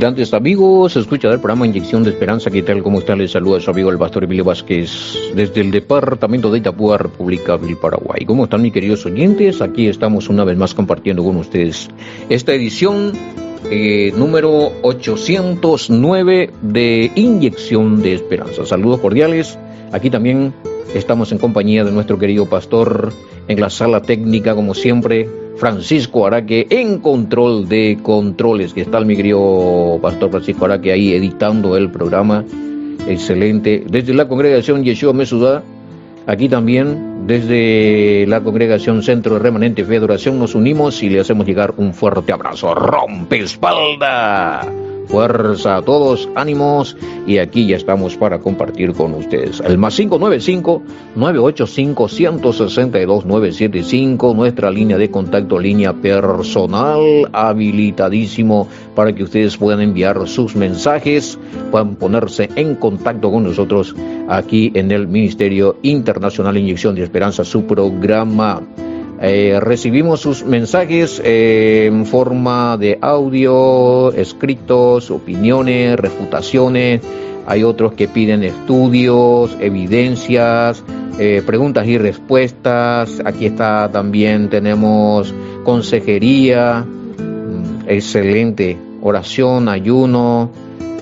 grandes amigos, escucha del programa Inyección de Esperanza. ¿Qué tal? ¿Cómo está? Les saluda su amigo el pastor Emilio Vázquez desde el departamento de Itapúa, República del Paraguay. ¿Cómo están mis queridos oyentes? Aquí estamos una vez más compartiendo con ustedes esta edición número 809 de Inyección de Esperanza. Saludos cordiales. Aquí también estamos en compañía de nuestro querido pastor en la sala técnica, como siempre, Francisco Araque, en control de controles. ¿Qué tal, mi querido pastor Francisco Araque, ahí editando el programa? Excelente. Desde la congregación Yeshua Mesudá, aquí también desde la congregación Centro de Remanente Fe y Adoración, nos unimos y le hacemos llegar un fuerte abrazo. ¡Rompe espalda! Fuerza a todos, ánimos, y aquí ya estamos para compartir con ustedes. El más 595-985-162-975, nuestra línea de contacto, línea personal, habilitadísimo para que ustedes puedan enviar sus mensajes, puedan ponerse en contacto con nosotros aquí en el Ministerio Internacional Inyección de Esperanza, su programa. Recibimos sus mensajes en forma de audio, escritos, opiniones, refutaciones. Hay otros que piden estudios, evidencias, preguntas y respuestas. Aquí está también, tenemos consejería, excelente, oración, ayuno,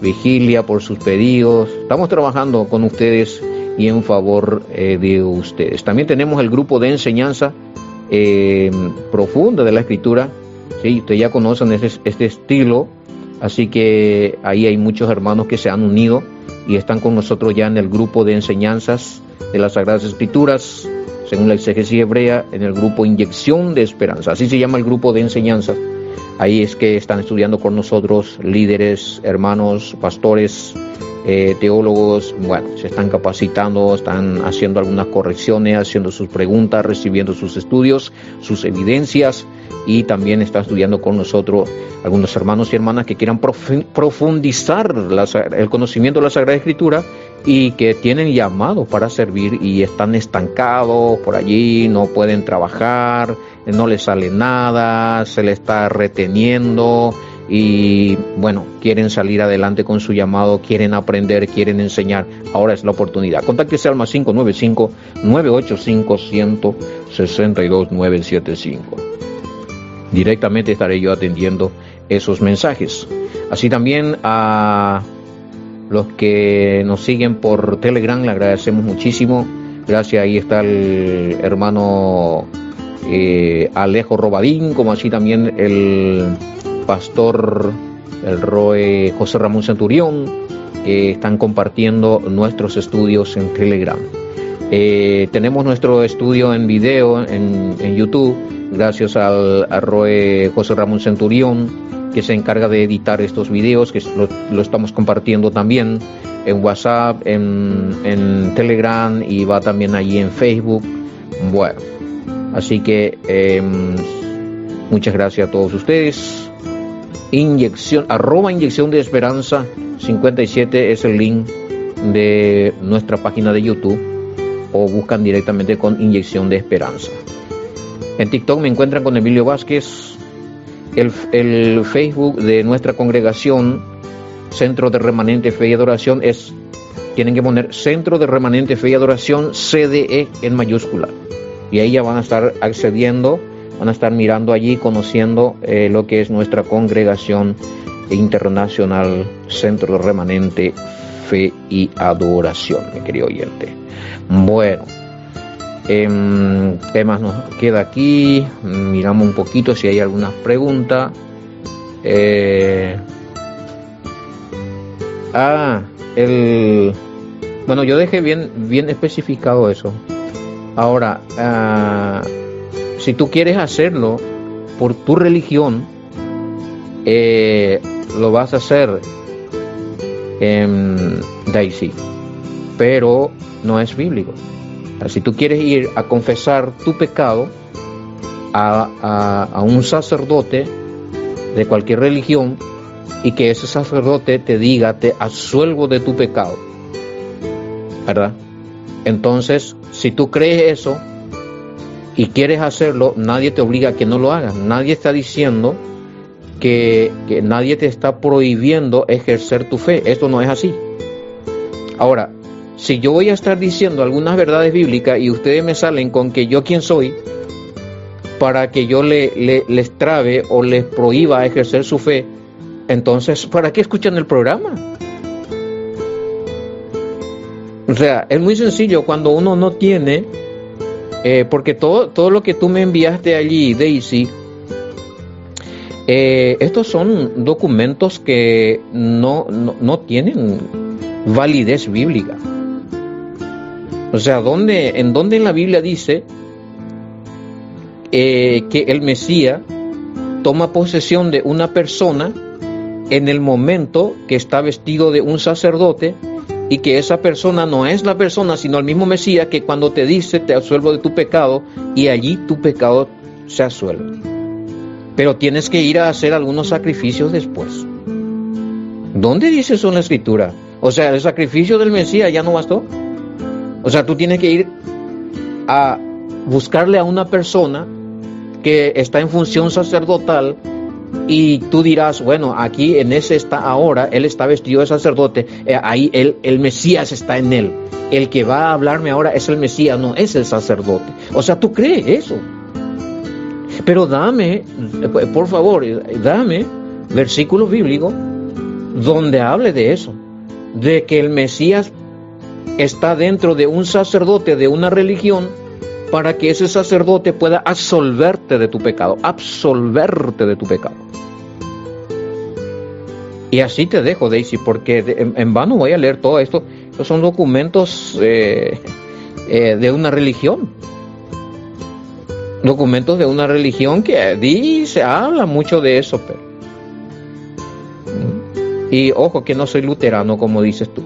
vigilia por sus pedidos. Estamos trabajando con ustedes y en favor de ustedes. También tenemos el grupo de enseñanza profunda de la escritura. Sí, ustedes ya conocen este estilo, así que ahí hay muchos hermanos que se han unido y están con nosotros ya en el grupo de enseñanzas de las Sagradas Escrituras, según la exégesis hebrea, en el grupo Inyección de Esperanza. Así se llama el grupo de enseñanzas. Ahí es que están estudiando con nosotros líderes, hermanos, pastores, teólogos. Bueno, se están capacitando, están haciendo algunas correcciones, haciendo sus preguntas, recibiendo sus estudios, sus evidencias, y también está estudiando con nosotros algunos hermanos y hermanas que quieran profundizar el conocimiento de la Sagrada Escritura y que tienen llamado para servir y están estancados por allí, no pueden trabajar, no les sale nada, se les está reteniendo. Y bueno, quieren salir adelante con su llamado, quieren aprender, quieren enseñar. Ahora es la oportunidad. Contáctese al más 595-985-162-975. Directamente estaré yo atendiendo esos mensajes. Así también a los que nos siguen por Telegram, le agradecemos muchísimo. Gracias, ahí está el hermano Alejo Robadín, como así también el pastor, el Roe José Ramón Centurión, que están compartiendo nuestros estudios en Telegram. Tenemos nuestro estudio en video en YouTube, gracias al Roe José Ramón Centurión, que se encarga de editar estos videos, que lo estamos compartiendo también en WhatsApp, en Telegram, y va también allí en Facebook. Bueno, así que muchas gracias a todos ustedes. Inyección de Esperanza 57 es el link de nuestra página de YouTube, o buscan directamente con Inyección de Esperanza. En TikTok me encuentran con Emilio Vázquez. El Facebook de nuestra congregación, Centro de Remanente Fe y Adoración, tienen que poner Centro de Remanente Fe y Adoración, CDE en mayúscula, y ahí ya van a estar accediendo, van a estar mirando allí, conociendo lo que es nuestra congregación internacional, Centro de Remanente Fe y Adoración, mi querido oyente. Bueno, ¿qué más nos queda aquí? Miramos un poquito si hay alguna pregunta. Bueno, yo dejé bien especificado eso. Ahora, si tú quieres hacerlo por tu religión, lo vas a hacer, Daisy, pero no es bíblico. Si tú quieres ir a confesar tu pecado a un sacerdote de cualquier religión, y que ese sacerdote te diga, te absuelvo de tu pecado, ¿verdad? Entonces, si tú crees eso y quieres hacerlo, nadie te obliga a que no lo hagas. Nadie está diciendo que nadie te está prohibiendo ejercer tu fe. Esto no es así. Ahora, si yo voy a estar diciendo algunas verdades bíblicas y ustedes me salen con que yo quién soy, para que yo les trabe o les prohíba ejercer su fe, entonces, ¿para qué escuchan el programa? O sea, es muy sencillo cuando uno no tiene, porque todo lo que tú me enviaste allí, Daisy, estos son documentos que no tienen validez bíblica. O sea, ¿en dónde en la Biblia dice que el Mesías toma posesión de una persona en el momento que está vestido de un sacerdote, y que esa persona no es la persona sino el mismo Mesías, que cuando te dice te absuelvo de tu pecado, y allí tu pecado se absuelve? Pero tienes que ir a hacer algunos sacrificios después. ¿Dónde dice eso en la Escritura? O sea, el sacrificio del Mesías ya no bastó. O sea, tú tienes que ir a buscarle a una persona que está en función sacerdotal, y tú dirás, bueno, aquí en ese está ahora, él está vestido de sacerdote, ahí el Mesías está en él. El que va a hablarme ahora es el Mesías, no es el sacerdote. O sea, tú crees eso. Pero dame, por favor, dame versículos bíblicos donde hable de eso, de que el Mesías está dentro de un sacerdote, de una religión, para que ese sacerdote pueda absolverte de tu pecado, absolverte de tu pecado. Y así te dejo, Daisy, porque en vano voy a leer todo esto. Estos son documentos de una religión. Documentos de una religión que dice, habla mucho de eso, pero... Y ojo que no soy luterano, como dices tú.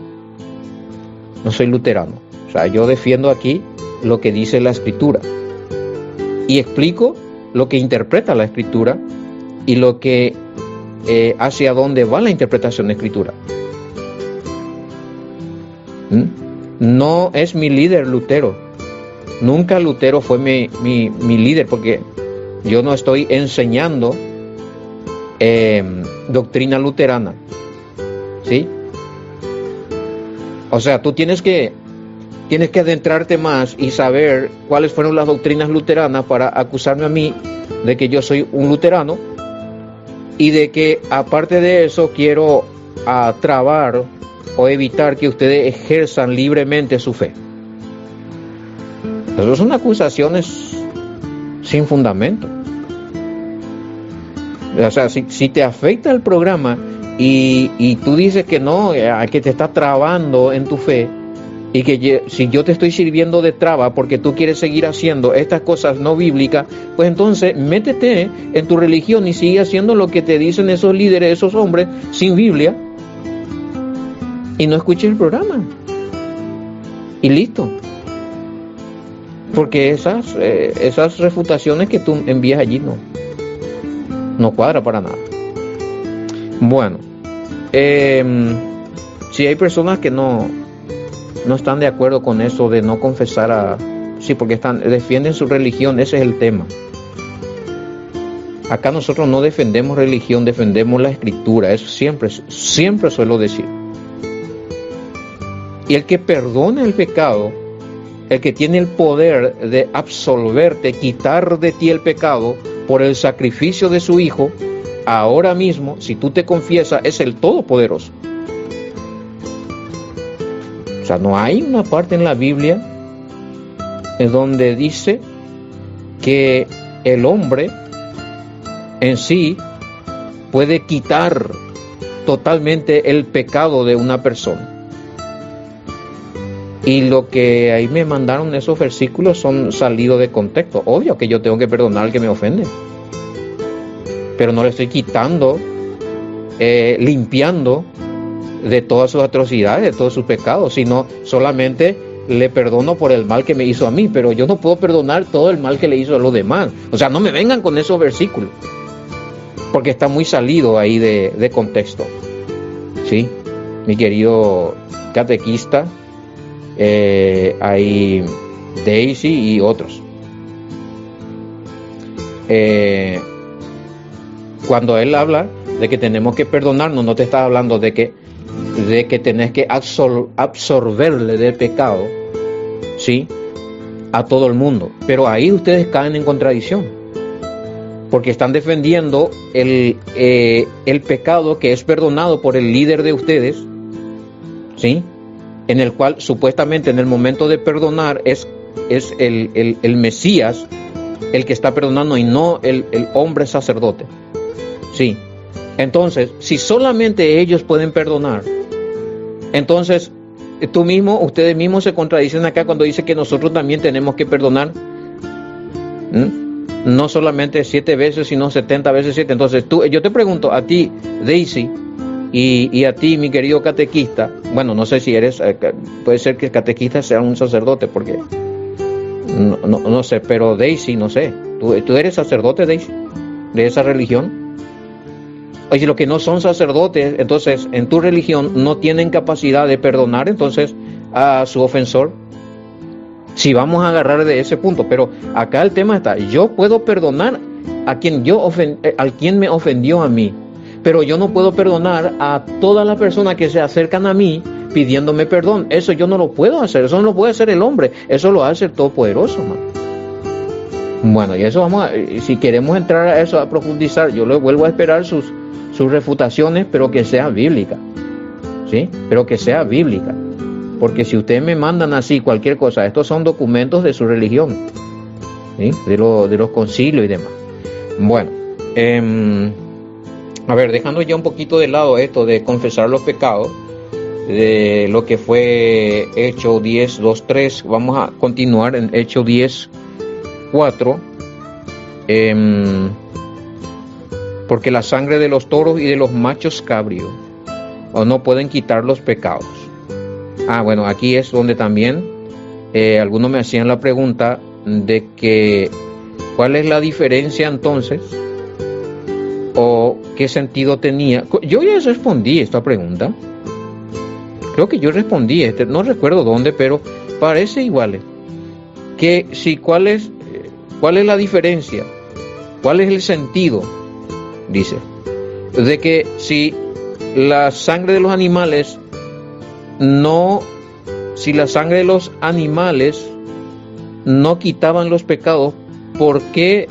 No soy luterano. O sea, yo defiendo aquí lo que dice la Escritura. Y explico lo que interpreta la Escritura y lo que hacia dónde va la interpretación de la Escritura. No es mi líder Lutero. Nunca Lutero fue mi líder, porque yo no estoy enseñando doctrina luterana. ¿Sí? O sea, tú tienes que adentrarte más y saber cuáles fueron las doctrinas luteranas para acusarme a mí de que yo soy un luterano, y de que aparte de eso quiero trabar o evitar que ustedes ejerzan libremente su fe. Esas son acusaciones sin fundamento. O sea, si te afecta el programa y tú dices que no, que te está trabando en tu fe, y que si yo te estoy sirviendo de traba porque tú quieres seguir haciendo estas cosas no bíblicas, pues entonces métete en tu religión y sigue haciendo lo que te dicen esos líderes, esos hombres sin Biblia, y no escuches el programa. Y listo. Porque esas refutaciones que tú envías allí no cuadra para nada. Bueno, si hay personas que no están de acuerdo con eso de no confesar sí, porque defienden su religión, ese es el tema. Acá nosotros no defendemos religión, defendemos la Escritura. Eso siempre suelo decir. Y el que perdona el pecado, el que tiene el poder de absolverte, quitar de ti el pecado por el sacrificio de su Hijo, ahora mismo, si tú te confiesas, es el Todopoderoso. O sea, no hay una parte en la Biblia en donde dice que el hombre en sí puede quitar totalmente el pecado de una persona. Y lo que ahí me mandaron esos versículos son salidos de contexto. Obvio que yo tengo que perdonar al que me ofende, pero no le estoy quitando, limpiando de todas sus atrocidades, de todos sus pecados, sino solamente le perdono por el mal que me hizo a mí, pero yo no puedo perdonar todo el mal que le hizo a los demás. O sea, no me vengan con esos versículos, porque está muy salido ahí de contexto. Sí, mi querido catequista, hay Daisy y otros. Cuando él habla de que tenemos que perdonarnos, no te está hablando de que tenés que absorberle del pecado, ¿sí?, a todo el mundo. Pero ahí ustedes caen en contradicción, porque están defendiendo el pecado que es perdonado por el líder de ustedes, ¿sí?, en el cual supuestamente en el momento de perdonar es el Mesías el que está perdonando y no el hombre sacerdote, ¿sí? Entonces, si solamente ellos pueden perdonar, entonces ustedes mismos se contradicen acá cuando dice que nosotros también tenemos que perdonar, no solamente 7 veces, sino 70 veces 7. Entonces yo te pregunto a ti, Daisy, y a ti, mi querido catequista, bueno, no sé si eres, puede ser que el catequista sea un sacerdote, porque no sé, pero Daisy, no sé, ¿tú eres sacerdote, Daisy, de esa religión? Oye, los que no son sacerdotes, entonces en tu religión no tienen capacidad de perdonar entonces a su ofensor. Si vamos a agarrar de ese punto, pero acá el tema está, yo puedo perdonar a quien me ofendió a mí, pero yo no puedo perdonar a todas las personas que se acercan a mí pidiéndome perdón. Eso yo no lo puedo hacer, eso no lo puede hacer el hombre, eso lo hace el Todopoderoso, man. Bueno, y eso si queremos entrar a eso, a profundizar, yo le vuelvo a esperar sus refutaciones, pero que sea bíblica, ¿sí? Pero que sea bíblica, porque si ustedes me mandan así cualquier cosa, estos son documentos de su religión, ¿sí?, de los concilios y demás. Bueno, a ver, dejando ya un poquito de lado esto de confesar los pecados, de lo que fue Hechos 10, 2, 3, vamos a continuar en Hechos 10, 4, porque la sangre de los toros y de los machos cabríos no pueden quitar los pecados. Bueno, aquí es donde también algunos me hacían la pregunta de que ¿cuál es la diferencia entonces? ¿O qué sentido tenía? Yo ya respondí esta pregunta. Creo que yo respondí, no recuerdo dónde, pero parece igual. Que si ¿cuál es la diferencia? ¿Cuál es el sentido? Dice, de que si la sangre de los animales no quitaban los pecados, ¿por qué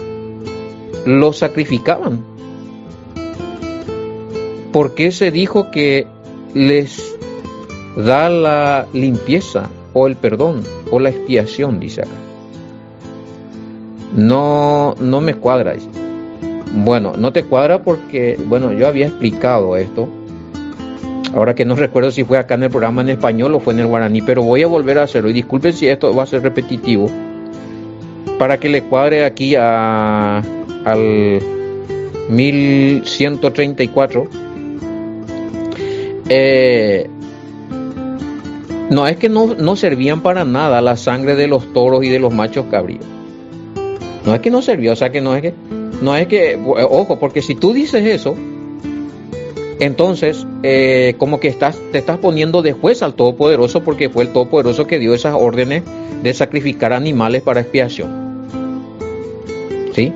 los sacrificaban? ¿Por qué se dijo que les da la limpieza o el perdón o la expiación? Dice acá. No me cuadra eso. Bueno, no te cuadra porque, bueno, yo había explicado esto. Ahora que no recuerdo si fue acá en el programa en español o fue en el guaraní, pero voy a volver a hacerlo. Y disculpen si esto va a ser repetitivo, para que le cuadre aquí al 1134. No es que no servían para nada la sangre de los toros y de los machos cabríos. No es que no servía, o sea que no es que, ojo, porque si tú dices eso, entonces como que te estás poniendo de juez al Todopoderoso, porque fue el Todopoderoso que dio esas órdenes de sacrificar animales para expiación, ¿sí?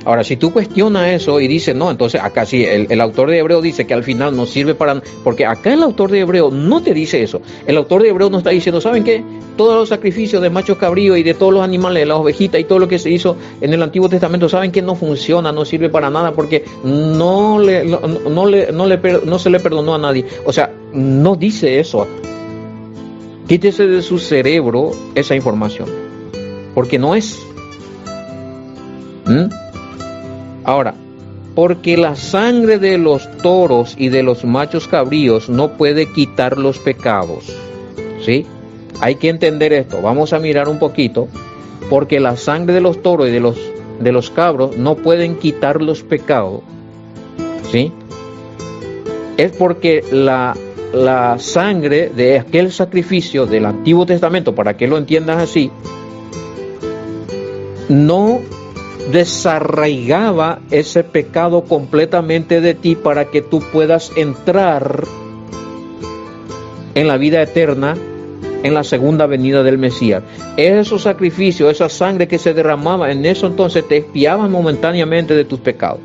Ahora, si tú cuestionas eso y dices, no, entonces acá sí, el autor de Hebreo dice que al final no sirve para... Porque acá el autor de Hebreo no te dice eso. El autor de Hebreo no está diciendo, ¿saben qué? Todos los sacrificios de machos cabríos y de todos los animales, de las ovejitas y todo lo que se hizo en el Antiguo Testamento, ¿saben qué? No funciona, no sirve para nada, porque no se le perdonó a nadie. O sea, no dice eso. Quítese de su cerebro esa información, porque no es... Ahora, porque la sangre de los toros y de los machos cabríos no puede quitar los pecados, ¿sí? Hay que entender esto. Vamos a mirar un poquito. Porque la sangre de los toros y de los cabros no pueden quitar los pecados, ¿sí? Es porque la sangre de aquel sacrificio del Antiguo Testamento, para que lo entiendas así, no desarraigaba ese pecado completamente de ti para que tú puedas entrar en la vida eterna en la segunda venida del Mesías. Esos sacrificios, esa sangre que se derramaba en eso, entonces te expiaban momentáneamente de tus pecados,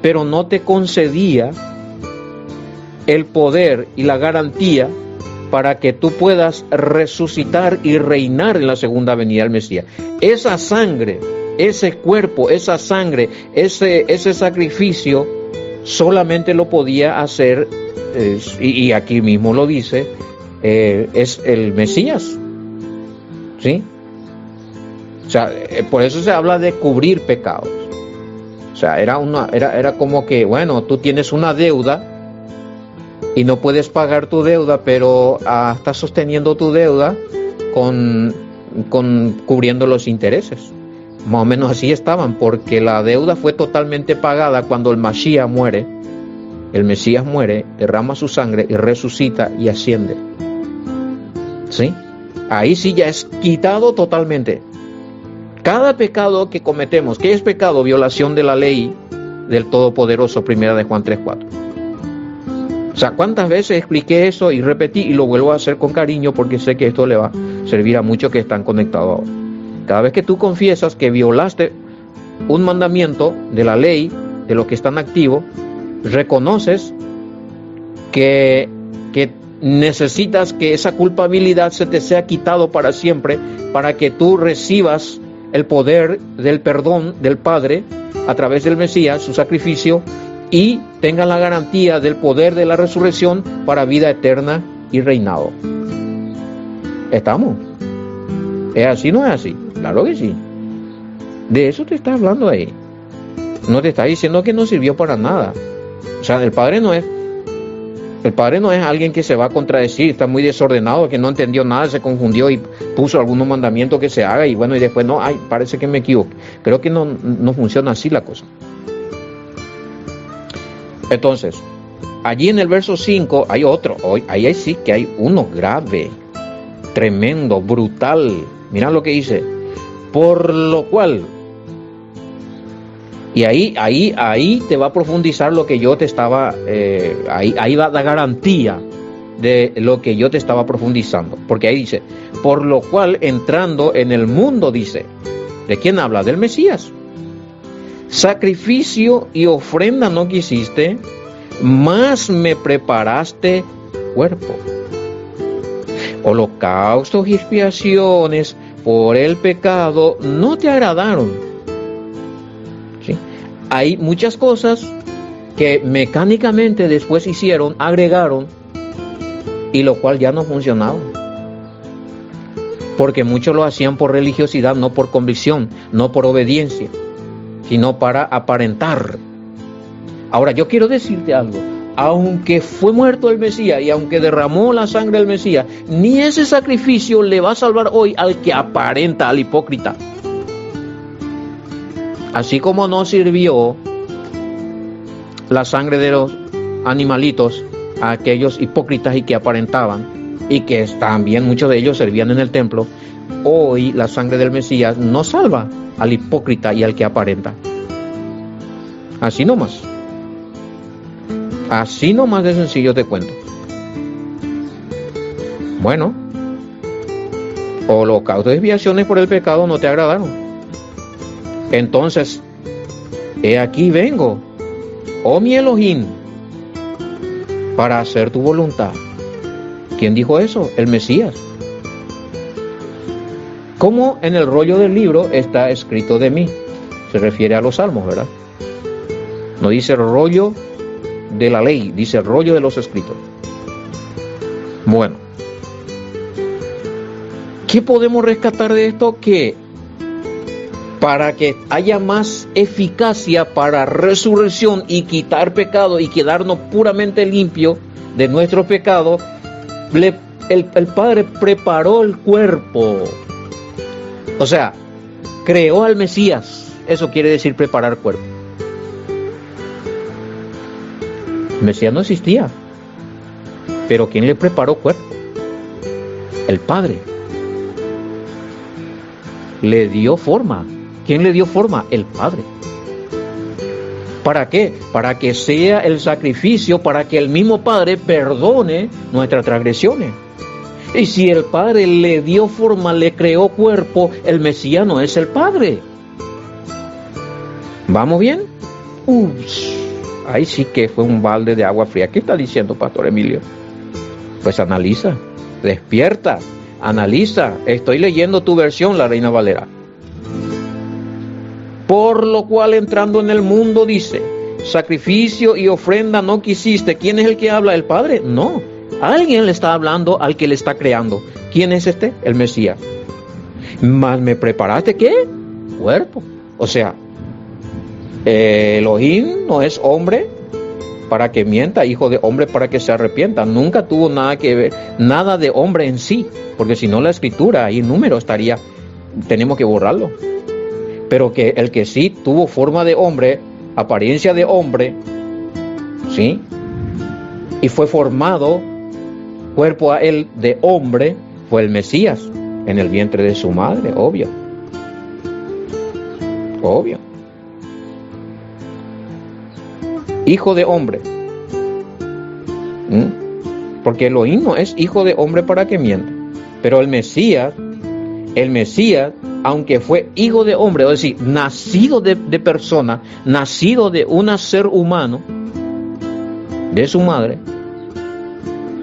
pero no te concedía el poder y la garantía para que tú puedas resucitar y reinar en la segunda venida del Mesías. Esa sangre, ese cuerpo, esa sangre, ese sacrificio, solamente lo podía hacer, y aquí mismo lo dice, es el Mesías, ¿sí? O sea, por eso se habla de cubrir pecados. O sea, era como que, bueno, tú tienes una deuda y no puedes pagar tu deuda, pero estás sosteniendo tu deuda con cubriendo los intereses. Más o menos así estaban, porque la deuda fue totalmente pagada cuando el Mashiach muere, el Mesías muere, derrama su sangre y resucita y asciende. ¿Sí? Ahí sí ya es quitado totalmente. Cada pecado que cometemos, ¿qué es pecado? Violación de la ley del Todopoderoso, primera de Juan 3:4. O sea, ¿cuántas veces expliqué eso y repetí y lo vuelvo a hacer con cariño porque sé que esto le va a servir a muchos que están conectados ahora? Cada vez que tú confiesas que violaste un mandamiento de la ley, de los que están activos, reconoces que necesitas que esa culpabilidad se te sea quitado para siempre, para que tú recibas el poder del perdón del Padre a través del Mesías, su sacrificio, y tengan la garantía del poder de la resurrección para vida eterna y reinado. ¿Estamos? ¿Es así? ¿No es así? Claro que sí. De eso te está hablando ahí. No te está diciendo que no sirvió para nada. O sea, el Padre no es alguien que se va a contradecir, está muy desordenado, que no entendió nada, se confundió y puso algunos mandamientos que se haga y bueno, y después no, parece que me equivoqué. Creo que no funciona así la cosa. Entonces, allí en el verso 5 hay otro, ahí sí que hay uno grave, tremendo, brutal. Mira lo que dice, por lo cual, y ahí te va a profundizar lo que yo te estaba, ahí va la garantía de lo que yo te estaba profundizando, porque ahí dice, por lo cual entrando en el mundo, dice, ¿de quién habla? Del Mesías. Sacrificio y ofrenda no quisiste, mas me preparaste cuerpo. Holocaustos y expiaciones por el pecado no te agradaron. ¿Sí? Hay muchas cosas que mecánicamente después agregaron, y lo cual ya no funcionaba. Porque muchos lo hacían por religiosidad, no por convicción, no por obediencia, sino para aparentar. Ahora, yo quiero decirte algo. Aunque fue muerto el Mesías y aunque derramó la sangre del Mesías, ni ese sacrificio le va a salvar hoy al que aparenta, al hipócrita. Así como no sirvió la sangre de los animalitos a aquellos hipócritas y que aparentaban, y que también muchos de ellos servían en el templo, hoy la sangre del Mesías no salva al hipócrita y al que aparenta. Así nomás. Así nomás de sencillo te cuento. Bueno, holocaustos y expiaciones por el pecado no te agradaron. Entonces, he aquí vengo, oh mi Elohim, para hacer tu voluntad. ¿Quién dijo eso? El Mesías. Como en el rollo del libro está escrito de mí. Se refiere a los salmos, ¿verdad? No dice rollo de la ley, dice rollo de los escritos. Bueno, ¿qué podemos rescatar de esto? Que para que haya más eficacia para resurrección y quitar pecado y quedarnos puramente limpios de nuestro pecado, el Padre preparó el cuerpo. O sea, creó al Mesías. Eso quiere decir preparar cuerpo. El Mesías no existía, pero ¿quién le preparó cuerpo? El Padre. Le dio forma. ¿Quién le dio forma? El Padre. ¿Para qué? Para que sea el sacrificio, para que el mismo Padre perdone nuestras transgresiones. Y si el Padre le dio forma, le creó cuerpo, el Mesías no es el Padre. ¿Vamos bien? ahí sí que fue un balde de agua fría. ¿Qué está diciendo, Pastor Emilio? Pues analiza, despierta, analiza. Estoy leyendo tu versión, la Reina Valera. Por lo cual, entrando en el mundo, dice, sacrificio y ofrenda no quisiste. ¿Quién es el que habla? ¿El Padre? No. Alguien le está hablando al que le está creando. ¿Quién es este? El Mesías. Mas me preparaste, ¿qué? Cuerpo. O sea, Elohim no es hombre para que mienta, hijo de hombre para que se arrepienta. Nunca tuvo nada que ver, nada de hombre en sí, porque si no la escritura y número estaría, tenemos que borrarlo. Pero que el que sí tuvo forma de hombre, apariencia de hombre, ¿sí? Y fue formado cuerpo a él de hombre, fue el Mesías en el vientre de su madre, obvio. Obvio. Hijo de hombre. Porque Elohim no es hijo de hombre para que miente. Pero el Mesías, aunque fue hijo de hombre, es decir, nacido de persona, nacido de un ser humano, de su madre,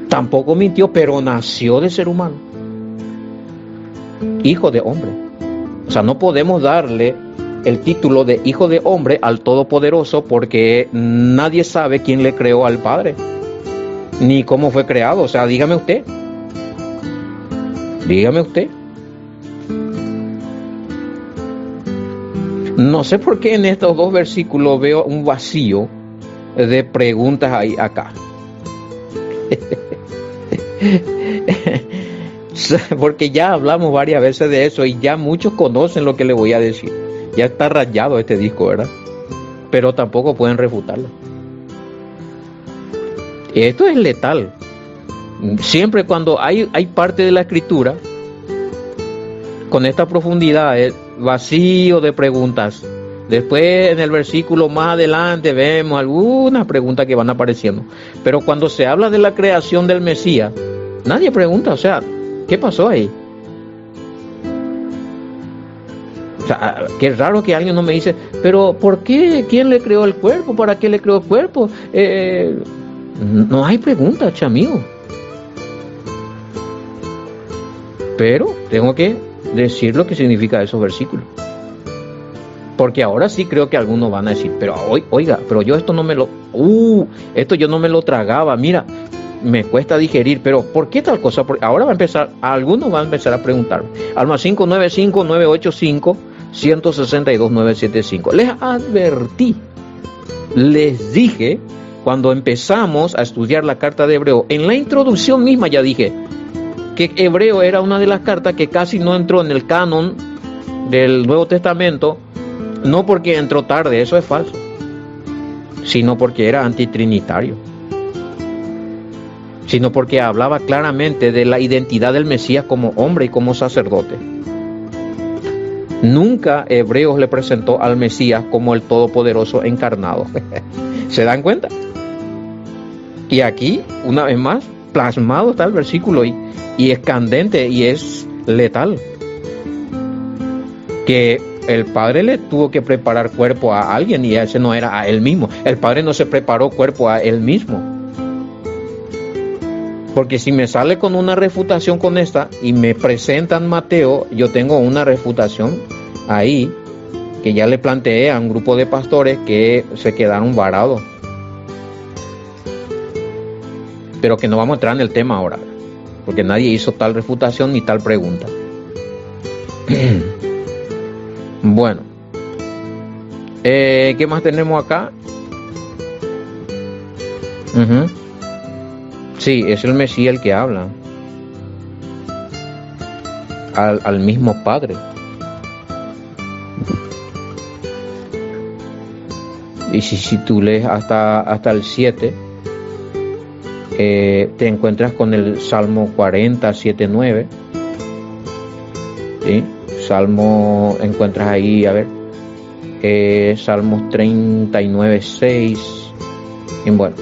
tampoco mintió, pero nació de ser humano. Hijo de hombre. O sea, no podemos darle el título de hijo de hombre al Todopoderoso porque nadie sabe quién le creó al Padre, ni cómo fue creado. O sea, dígame usted. No sé por qué en estos dos versículos veo un vacío de preguntas ahí acá. Porque ya hablamos varias veces de eso y ya muchos conocen lo que le voy a decir. Ya está rayado este disco, ¿verdad? Pero tampoco pueden refutarlo. Esto es letal. Siempre cuando hay parte de la escritura con esta profundidad, es vacío de preguntas. Después en el versículo más adelante vemos algunas preguntas que van apareciendo. Pero cuando se habla de la creación del Mesías, nadie pregunta, o sea, ¿qué pasó ahí? O sea, qué raro que alguien no me dice, pero ¿por qué? ¿Quién le creó el cuerpo? ¿Para qué le creó el cuerpo? No hay pregunta, chamigo. Pero tengo que decir lo que significa esos versículos. Porque ahora sí creo que algunos van a decir, pero oiga, pero yo esto no me lo... esto yo no me lo tragaba, mira, me cuesta digerir, pero ¿por qué tal cosa? Porque ahora algunos van a empezar a preguntar. Alma 595-985-162-975. Les advertí, les dije, cuando empezamos a estudiar la carta de Hebreo, en la introducción misma ya dije que Hebreo era una de las cartas que casi no entró en el canon del Nuevo Testamento, no porque entró tarde, eso es falso, sino porque era antitrinitario, sino porque hablaba claramente de la identidad del Mesías como hombre y como sacerdote. Nunca Hebreos le presentó al Mesías como el Todopoderoso encarnado. ¿Se dan cuenta? Y aquí, una vez más, plasmado está el versículo y es candente y es letal. Que el Padre le tuvo que preparar cuerpo a alguien y ese no era a él mismo. El Padre no se preparó cuerpo a él mismo. Porque si me sale con una refutación con esta y me presentan Mateo, yo tengo una refutación ahí que ya le planteé a un grupo de pastores que se quedaron varados. Pero que no vamos a entrar en el tema ahora, porque nadie hizo tal refutación ni tal pregunta. Bueno, ¿qué más tenemos acá? Sí, es el Mesías el que habla al mismo Padre. Y si tú lees hasta el 7, te encuentras con el Salmo 40, 7, 9. ¿Sí? Salmo, encuentras ahí, a ver, Salmos 39, 6. Y bueno.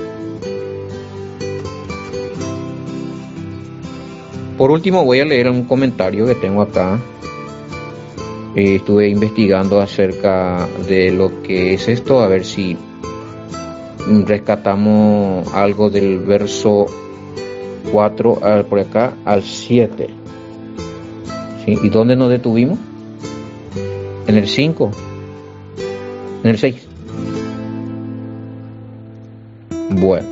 Por último voy a leer un comentario que tengo acá. Estuve investigando acerca de lo que es esto, a ver si rescatamos algo del verso 4 por acá al 7. ¿Sí? ¿Y dónde nos detuvimos? En el 5, en el 6. Bueno.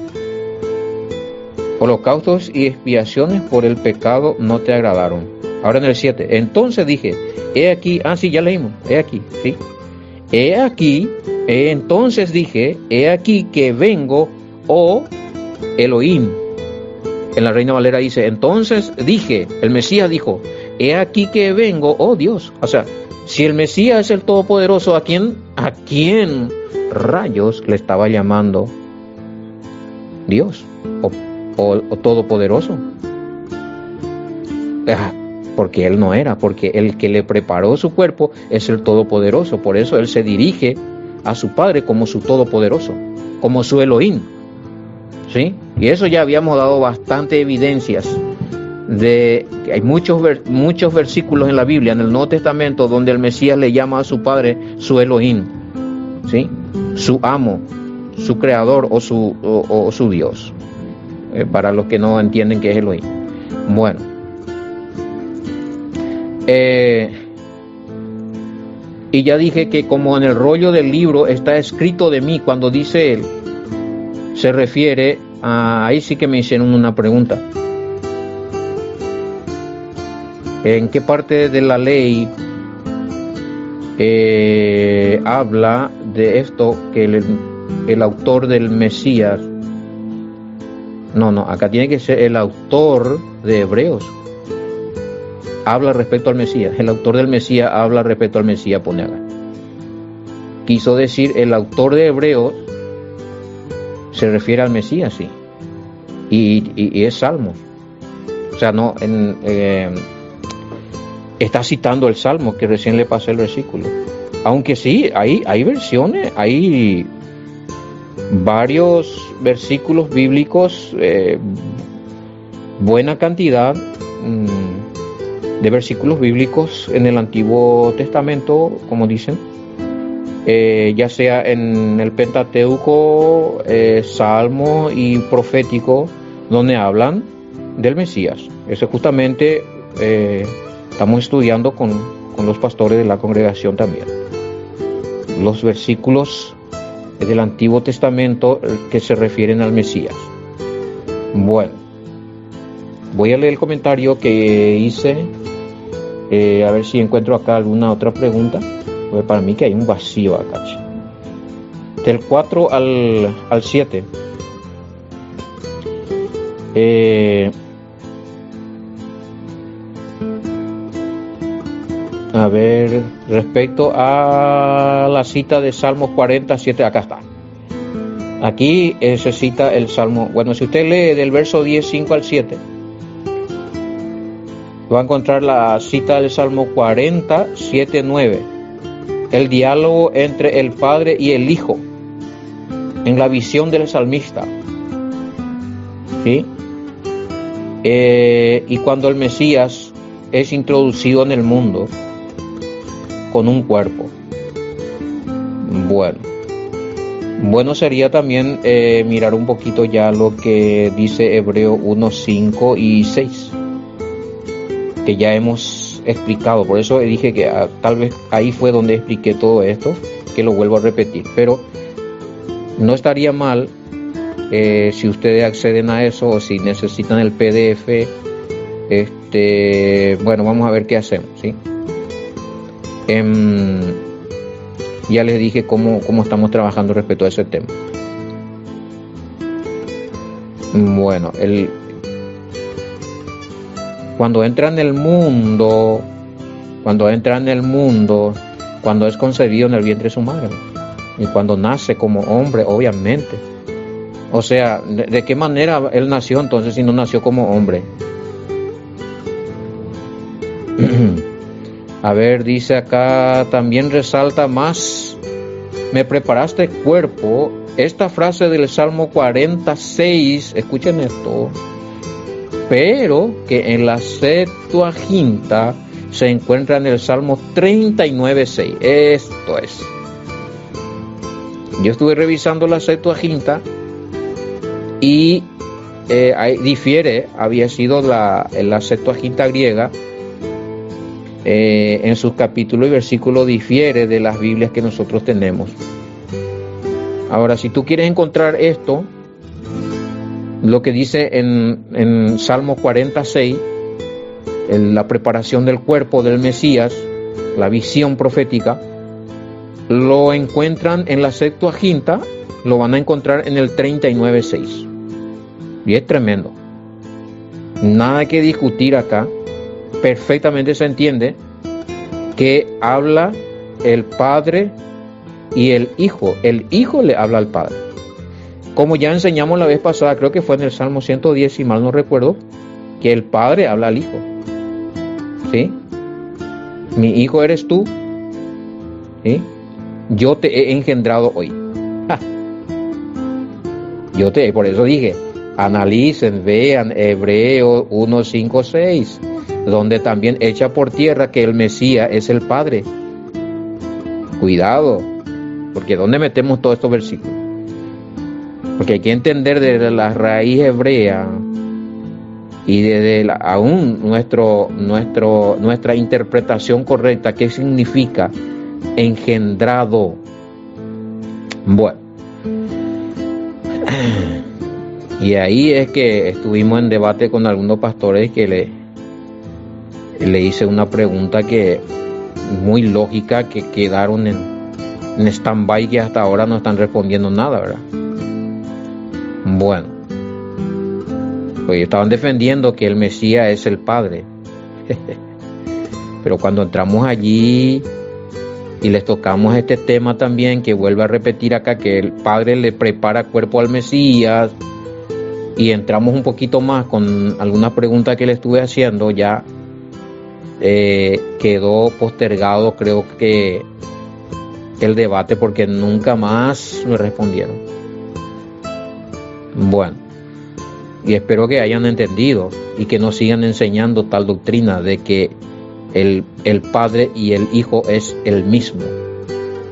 Holocaustos y expiaciones por el pecado no te agradaron. Ahora en el 7. Entonces dije, he aquí, sí, ya leímos, he aquí, ¿sí? He aquí, entonces dije, he aquí que vengo, oh Elohim. En la Reina Valera dice, entonces dije, el Mesías dijo, he aquí que vengo, oh Dios. O sea, si el Mesías es el Todopoderoso, ¿a quién rayos le estaba llamando Dios o Todopoderoso? Porque él no era, porque el que le preparó su cuerpo es el Todopoderoso. Por eso él se dirige a su Padre como su Todopoderoso, como su Elohim. ¿Sí? Y eso ya habíamos dado bastante evidencias de que hay muchos versículos en la Biblia, en el Nuevo Testamento, donde el Mesías le llama a su Padre su Elohim, ¿sí? Su amo, su creador o su Dios, para los que no entienden qué es Elohim. Bueno, y ya dije que como en el rollo del libro está escrito de mí, cuando dice él, se refiere a, ahí sí que me hicieron una pregunta. ¿En qué parte de la ley habla de esto que el autor del Mesías? No, acá tiene que ser el autor de Hebreos. Habla respecto al Mesías. El autor del Mesías habla respecto al Mesías, pone acá. Quiso decir el autor de Hebreos se refiere al Mesías, sí. Y es Salmo. O sea, no, está citando el Salmo, que recién le pasé el versículo. Aunque sí, hay versiones, hay varios versículos bíblicos, buena cantidad de versículos bíblicos en el Antiguo Testamento, como dicen, ya sea en el Pentateuco, Salmo y profético, donde hablan del Mesías. Eso justamente estamos estudiando con los pastores de la congregación también. Los versículos del Antiguo Testamento que se refieren al Mesías. Bueno, voy a leer el comentario que hice, a ver si encuentro acá alguna otra pregunta. Porque para mí que hay un vacío acá. Del 4 al 7. A ver, respecto a la cita de Salmos 47, acá está. Aquí se cita el Salmo. Bueno, si usted lee del verso 10, 5 al 7, va a encontrar la cita del Salmo 47, 9. El diálogo entre el Padre y el Hijo en la visión del salmista, ¿sí? Y cuando el Mesías es introducido en el mundo con un cuerpo. Bueno sería también mirar un poquito ya lo que dice Hebreo 1, 5 y 6, que ya hemos explicado. Por eso dije que tal vez ahí fue donde expliqué todo esto, que lo vuelvo a repetir, pero no estaría mal si ustedes acceden a eso o si necesitan el PDF. Bueno, vamos a ver qué hacemos, ¿sí? Ya les dije cómo estamos trabajando respecto a ese tema. Bueno, cuando entra en el mundo, cuando es concebido en el vientre de su madre, y cuando nace como hombre, obviamente. O sea, ¿de qué manera él nació entonces si no nació como hombre? A ver, dice acá, también resalta más, me preparaste cuerpo. Esta frase del Salmo 46, escuchen esto, pero que en la Septuaginta se encuentra en el Salmo 39:6. Esto es. Yo estuve revisando la Septuaginta y ahí difiere, había sido la Septuaginta griega, en sus capítulos y versículos difiere de las Biblias que nosotros tenemos. Ahora, si tú quieres encontrar esto, lo que dice en Salmo 46, en la preparación del cuerpo del Mesías, la visión profética, lo encuentran en la Septuaginta, lo van a encontrar en el 39:6. Y es tremendo. Nada que discutir acá. Perfectamente se entiende que habla el Padre y el Hijo. El Hijo le habla al Padre. Como ya enseñamos la vez pasada, creo que fue en el Salmo 110, si mal no recuerdo, que el Padre habla al Hijo. ¿Sí? Mi hijo eres tú. ¿Sí? Yo te he engendrado hoy. ¡Ja! Por eso dije, analicen, vean Hebreos 1, 5, 6, donde también echa por tierra que el Mesías es el Padre. Cuidado, porque ¿dónde metemos todos estos versículos? Porque hay que entender desde la raíz hebrea y desde aún nuestra interpretación correcta, ¿qué significa engendrado? Bueno, y ahí es que estuvimos en debate con algunos pastores que le hice una pregunta que muy lógica, que quedaron en stand-by, que hasta ahora no están respondiendo nada, ¿verdad? Bueno, pues estaban defendiendo que el Mesías es el Padre. Pero cuando entramos allí y les tocamos este tema también, que vuelve a repetir acá, que el Padre le prepara cuerpo al Mesías, y entramos un poquito más con alguna pregunta que le estuve haciendo, ya quedó postergado, creo que el debate, porque nunca más me respondieron. Bueno, y espero que hayan entendido y que no sigan enseñando tal doctrina de que el Padre y el Hijo es el mismo.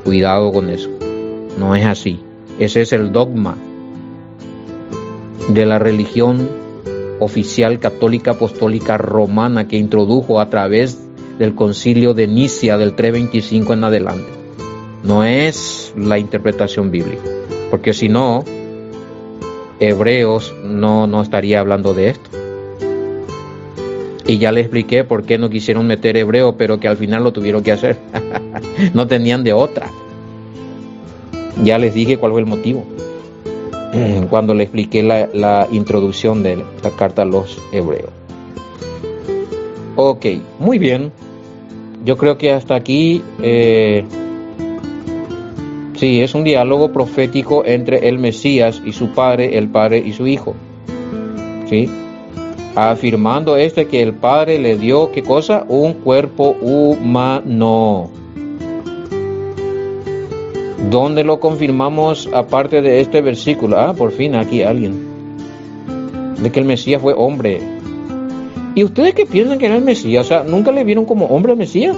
Cuidado con eso, no es así. Ese es el dogma de la religión oficial católica apostólica romana, que introdujo a través del concilio de Nicea del 325 en adelante. No es la interpretación bíblica, porque si no, Hebreos no estaría hablando de esto. Y ya les expliqué por qué no quisieron meter Hebreo, pero que al final lo tuvieron que hacer. No tenían de otra. Ya les dije cuál fue el motivo cuando le expliqué la introducción de la carta a los Hebreos. Ok, muy bien. Yo creo que hasta aquí sí, es un diálogo profético entre el Mesías y su Padre, el Padre y su Hijo. ¿Sí? Afirmando que el Padre le dio, ¿qué cosa? Un cuerpo humano. ¿Dónde lo confirmamos aparte de este versículo? Por fin aquí alguien. De que el Mesías fue hombre. ¿Y ustedes qué piensan que era el Mesías? O sea, ¿nunca le vieron como hombre al Mesías?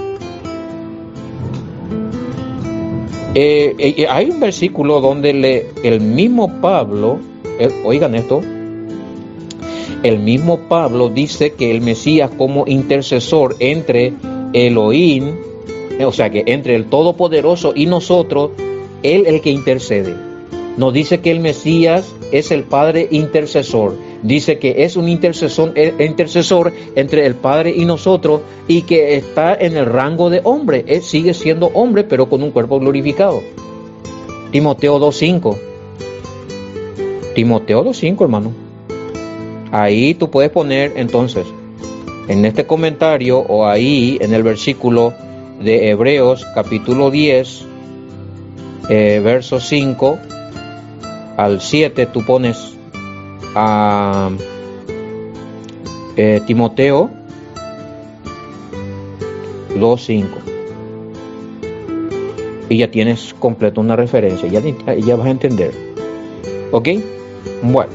Hay un versículo donde el mismo Pablo, oigan esto, el mismo Pablo dice que el Mesías, como intercesor entre Elohim, o sea que entre el Todopoderoso y nosotros, él el que intercede. No dice que el Mesías es el Padre intercesor, dice que es un intercesor entre el Padre y nosotros, y que está en el rango de hombre. Él sigue siendo hombre, pero con un cuerpo glorificado. Timoteo 2:5. Timoteo 2:5, hermano. Ahí tú puedes poner entonces, en este comentario, o ahí en el versículo de Hebreos capítulo 10, verso 5 al 7, tú pones a Timoteo 2:5 y ya tienes completo una referencia, ya vas a entender. ¿Ok? Bueno,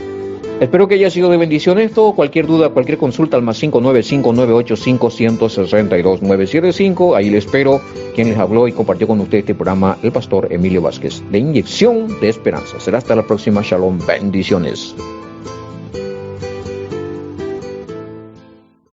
Espero que haya sido de bendición esto. Cualquier duda, cualquier consulta al más 595-985-1062-975. Ahí le espero. Quien les habló y compartió con usted este programa, el pastor Emilio Vázquez, de Inyección de Esperanza. Será hasta la próxima. Shalom. Bendiciones.